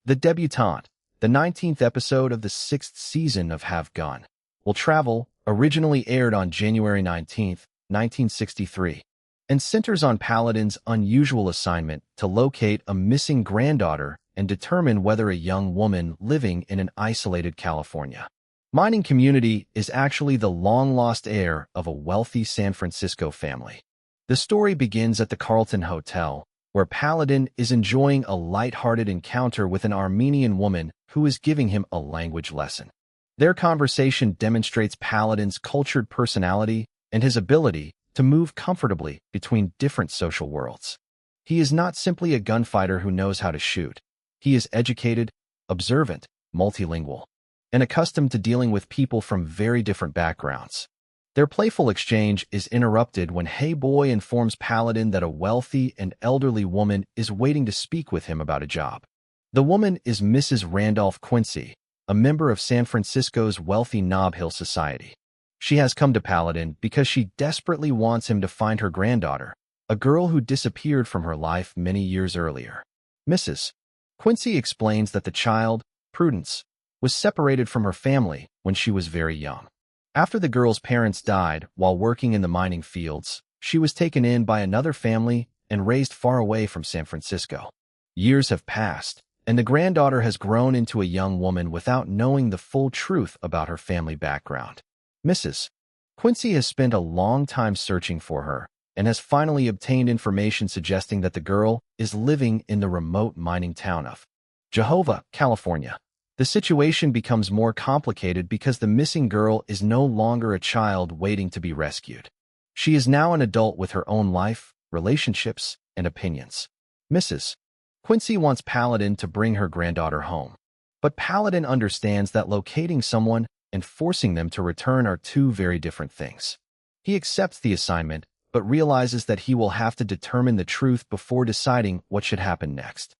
The Debutante, the 19th episode of the 6th season of Have Gun, Will Travel, originally aired on January 19, 1963, and centers on Paladin's unusual assignment to locate a missing granddaughter and determine whether a young woman living in an isolated California mining community is actually the long-lost heir of a wealthy San Francisco family. The story begins at the Carlton Hotel, where Paladin is enjoying a light-hearted encounter with an Armenian woman who is giving him a language lesson. Their conversation demonstrates Paladin's cultured personality and his ability to move comfortably between different social worlds. He is not simply a gunfighter who knows how to shoot. He is educated, observant, multilingual, and accustomed to dealing with people from very different backgrounds. Their playful exchange is interrupted when Hey Boy informs Paladin that a wealthy and elderly woman is waiting to speak with him about a job. The woman is Mrs. Randolph Quincy, a member of San Francisco's wealthy Nob Hill society. She has come to Paladin because she desperately wants him to find her granddaughter, a girl who disappeared from her life many years earlier. Mrs. Quincy explains that the child, Prudence, was separated from her family when she was very young. After the girl's parents died while working in the mining fields, she was taken in by another family and raised far away from San Francisco. Years have passed, and the granddaughter has grown into a young woman without knowing the full truth about her family background. Mrs. Quincy has spent a long time searching for her and has finally obtained information suggesting that the girl is living in the remote mining town of Jehovah, California. The situation becomes more complicated because the missing girl is no longer a child waiting to be rescued. She is now an adult with her own life, relationships, and opinions. Mrs. Quincy wants Paladin to bring her granddaughter home, but Paladin understands that locating someone and forcing them to return are two very different things. He accepts the assignment, but realizes that he will have to determine the truth before deciding what should happen next.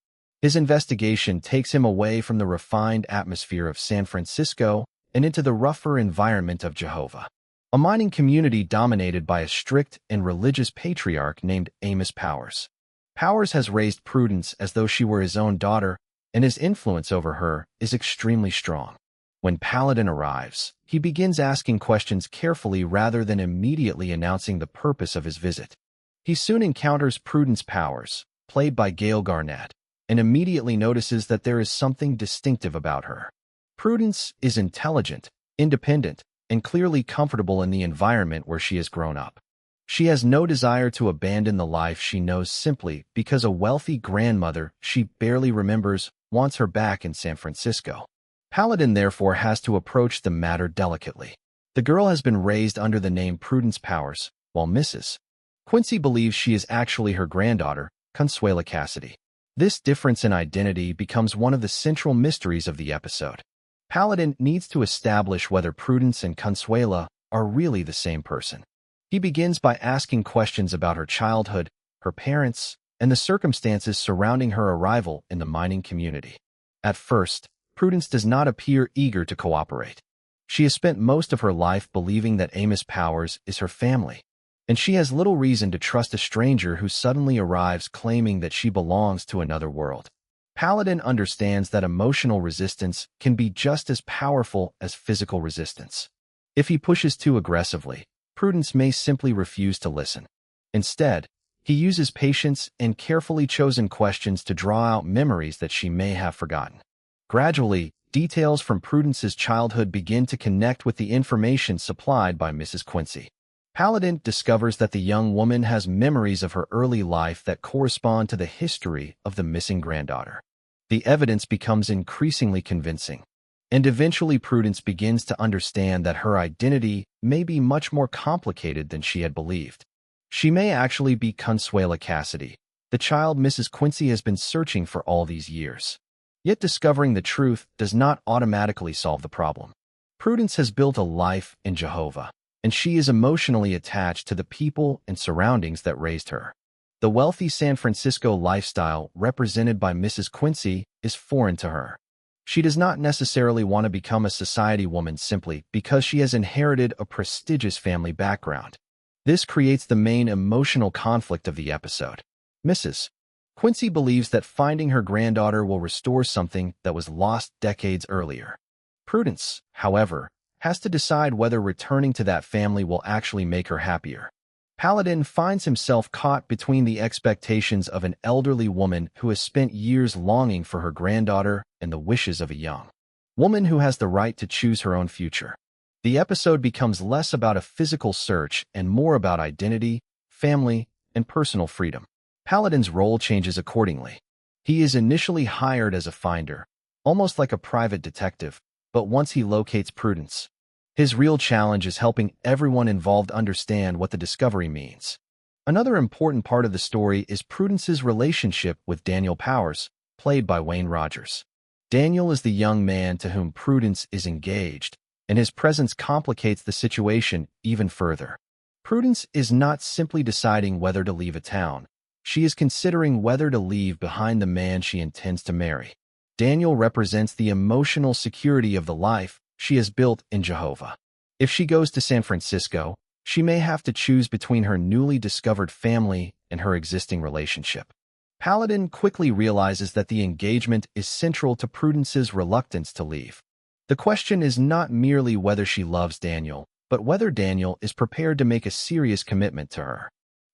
His investigation takes him away from the refined atmosphere of San Francisco and into the rougher environment of Jehovah, a mining community dominated by a strict and religious patriarch named Amos Powers. Powers has raised Prudence as though she were his own daughter, and his influence over her is extremely strong. When Paladin arrives, he begins asking questions carefully rather than immediately announcing the purpose of his visit. He soon encounters Prudence Powers, played by Gail Garnett, and immediately notices that there is something distinctive about her. Prudence is intelligent, independent, and clearly comfortable in the environment where she has grown up. She has no desire to abandon the life she knows simply because a wealthy grandmother she barely remembers wants her back in San Francisco. Paladin therefore has to approach the matter delicately. The girl has been raised under the name Prudence Powers, while Mrs. Quincy believes she is actually her granddaughter, Consuela Cassidy. This difference in identity becomes one of the central mysteries of the episode. Paladin needs to establish whether Prudence and Consuela are really the same person. He begins by asking questions about her childhood, her parents, and the circumstances surrounding her arrival in the mining community. At first, Prudence does not appear eager to cooperate. She has spent most of her life believing that Amos Powers is her family, and she has little reason to trust a stranger who suddenly arrives claiming that she belongs to another world. Paladin understands that emotional resistance can be just as powerful as physical resistance. If he pushes too aggressively, Prudence may simply refuse to listen. Instead, he uses patience and carefully chosen questions to draw out memories that she may have forgotten. Gradually, details from Prudence's childhood begin to connect with the information supplied by Mrs. Quincy. Paladin discovers that the young woman has memories of her early life that correspond to the history of the missing granddaughter. The evidence becomes increasingly convincing, and eventually Prudence begins to understand that her identity may be much more complicated than she had believed. She may actually be Consuela Cassidy, the child Mrs. Quincy has been searching for all these years. Yet discovering the truth does not automatically solve the problem. Prudence has built a life in Jehovah, and she is emotionally attached to the people and surroundings that raised her. The wealthy San Francisco lifestyle represented by Mrs. Quincy is foreign to her. She does not necessarily want to become a society woman simply because she has inherited a prestigious family background. This creates the main emotional conflict of the episode. Mrs. Quincy believes that finding her granddaughter will restore something that was lost decades earlier. Prudence, however, has to decide whether returning to that family will actually make her happier. Paladin finds himself caught between the expectations of an elderly woman who has spent years longing for her granddaughter and the wishes of a young woman who has the right to choose her own future. The episode becomes less about a physical search and more about identity, family, and personal freedom. Paladin's role changes accordingly. He is initially hired as a finder, almost like a private detective, but once he locates Prudence, his real challenge is helping everyone involved understand what the discovery means. Another important part of the story is Prudence's relationship with Daniel Powers, played by Wayne Rogers. Daniel is the young man to whom Prudence is engaged, and his presence complicates the situation even further. Prudence is not simply deciding whether to leave a town. She is considering whether to leave behind the man she intends to marry. Daniel represents the emotional security of the life she has built in Jehovah. If she goes to San Francisco, she may have to choose between her newly discovered family and her existing relationship. Paladin quickly realizes that the engagement is central to Prudence's reluctance to leave. The question is not merely whether she loves Daniel, but whether Daniel is prepared to make a serious commitment to her.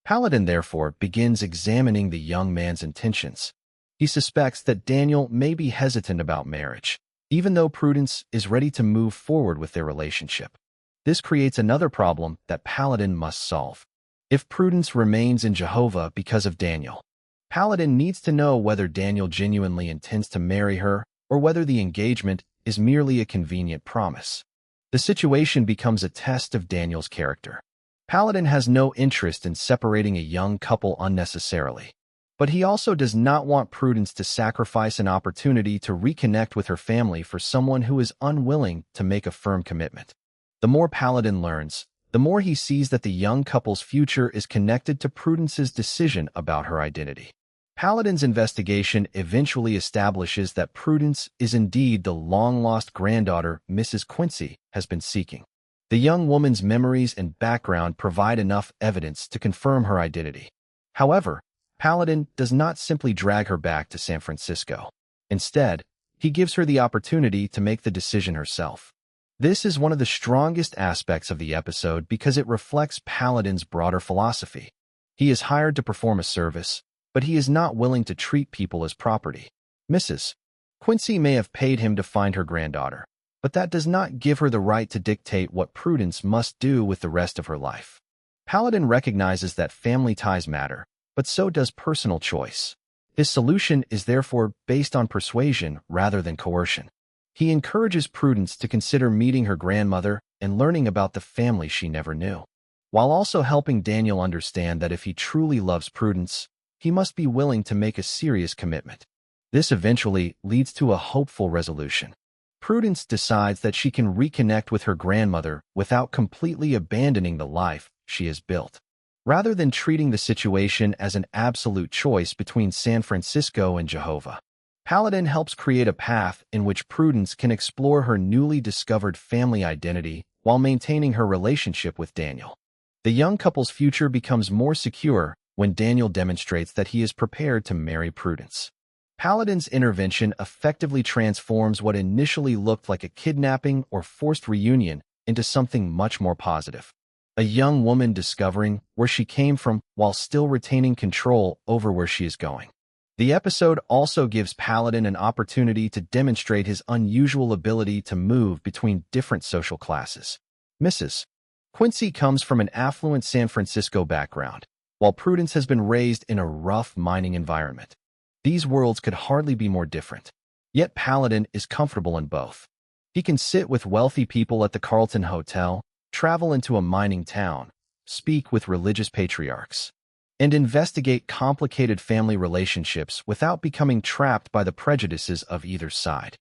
Paladin therefore begins examining the young man's intentions. He suspects that Daniel may be hesitant about marriage, even though Prudence is ready to move forward with their relationship. This creates another problem that Paladin must solve. If Prudence remains in Jehovah because of Daniel, Paladin needs to know whether Daniel genuinely intends to marry her or whether the engagement is merely a convenient promise. The situation becomes a test of Daniel's character. Paladin has no interest in separating a young couple unnecessarily, but he also does not want Prudence to sacrifice an opportunity to reconnect with her family for someone who is unwilling to make a firm commitment. The more Paladin learns, the more he sees that the young couple's future is connected to Prudence's decision about her identity. Paladin's investigation eventually establishes that Prudence is indeed the long-lost granddaughter Mrs. Quincy has been seeking. The young woman's memories and background provide enough evidence to confirm her identity. However, Paladin does not simply drag her back to San Francisco. Instead, he gives her the opportunity to make the decision herself. This is one of the strongest aspects of the episode because it reflects Paladin's broader philosophy. He is hired to perform a service, but he is not willing to treat people as property. Mrs. Quincy may have paid him to find her granddaughter, but that does not give her the right to dictate what Prudence must do with the rest of her life. Paladin recognizes that family ties matter, but so does personal choice. His solution is therefore based on persuasion rather than coercion. He encourages Prudence to consider meeting her grandmother and learning about the family she never knew, while also helping Daniel understand that if he truly loves Prudence, he must be willing to make a serious commitment. This eventually leads to a hopeful resolution. Prudence decides that she can reconnect with her grandmother without completely abandoning the life she has built. Rather than treating the situation as an absolute choice between San Francisco and Jehovah, Paladin helps create a path in which Prudence can explore her newly discovered family identity while maintaining her relationship with Daniel. The young couple's future becomes more secure when Daniel demonstrates that he is prepared to marry Prudence. Paladin's intervention effectively transforms what initially looked like a kidnapping or forced reunion into something much more positive. A young woman discovering where she came from while still retaining control over where she is going. The episode also gives Paladin an opportunity to demonstrate his unusual ability to move between different social classes. Mrs. Quincy comes from an affluent San Francisco background, while Prudence has been raised in a rough mining environment. These worlds could hardly be more different. Yet Paladin is comfortable in both. He can sit with wealthy people at the Carlton Hotel, travel into a mining town, speak with religious patriarchs, and investigate complicated family relationships without becoming trapped by the prejudices of either side.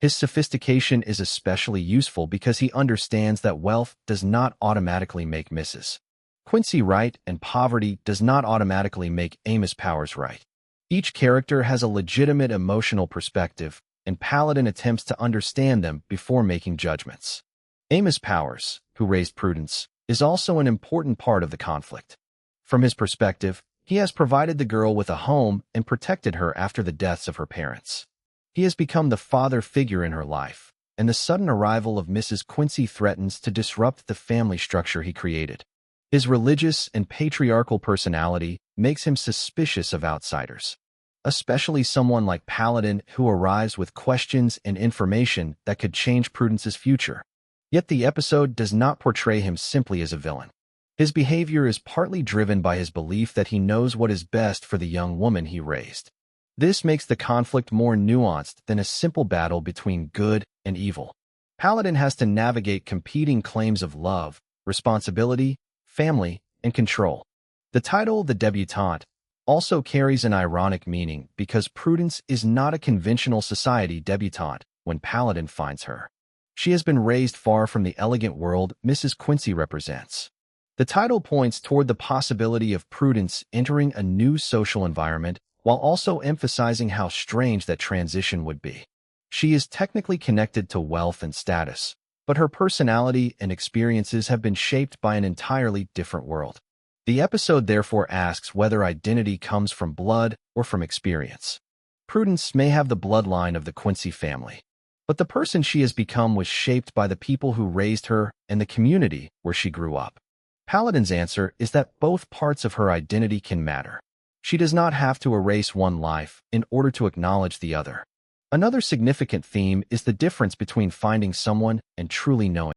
His sophistication is especially useful because he understands that wealth does not automatically make Mrs. Quincy right and poverty does not automatically make Amos Powers right. Each character has a legitimate emotional perspective, and Paladin attempts to understand them before making judgments. Amos Powers, who raised Prudence, is also an important part of the conflict. From his perspective, He has provided the girl with a home and protected her after the deaths of her parents. He has become the father figure in her life, and the sudden arrival of Mrs. Quincy threatens to disrupt the family structure he created. His religious and patriarchal personality makes him suspicious of outsiders, especially someone like Paladin who arrives with questions and information that could change Prudence's future. Yet the episode does not portray him simply as a villain. His behavior is partly driven by his belief that he knows what is best for the young woman he raised. This makes the conflict more nuanced than a simple battle between good and evil. Paladin has to navigate competing claims of love, responsibility, family, and control. The title, The Debutante, also carries an ironic meaning because Prudence is not a conventional society debutante when Paladin finds her. She has been raised far from the elegant world Mrs. Quincy represents. The title points toward the possibility of Prudence entering a new social environment while also emphasizing how strange that transition would be. She is technically connected to wealth and status, but her personality and experiences have been shaped by an entirely different world. The episode therefore asks whether identity comes from blood or from experience. Prudence may have the bloodline of the Quincy family, but the person she has become was shaped by the people who raised her and the community where she grew up. Paladin's answer is that both parts of her identity can matter. She does not have to erase one life in order to acknowledge the other. Another significant theme is the difference between finding someone and truly knowing.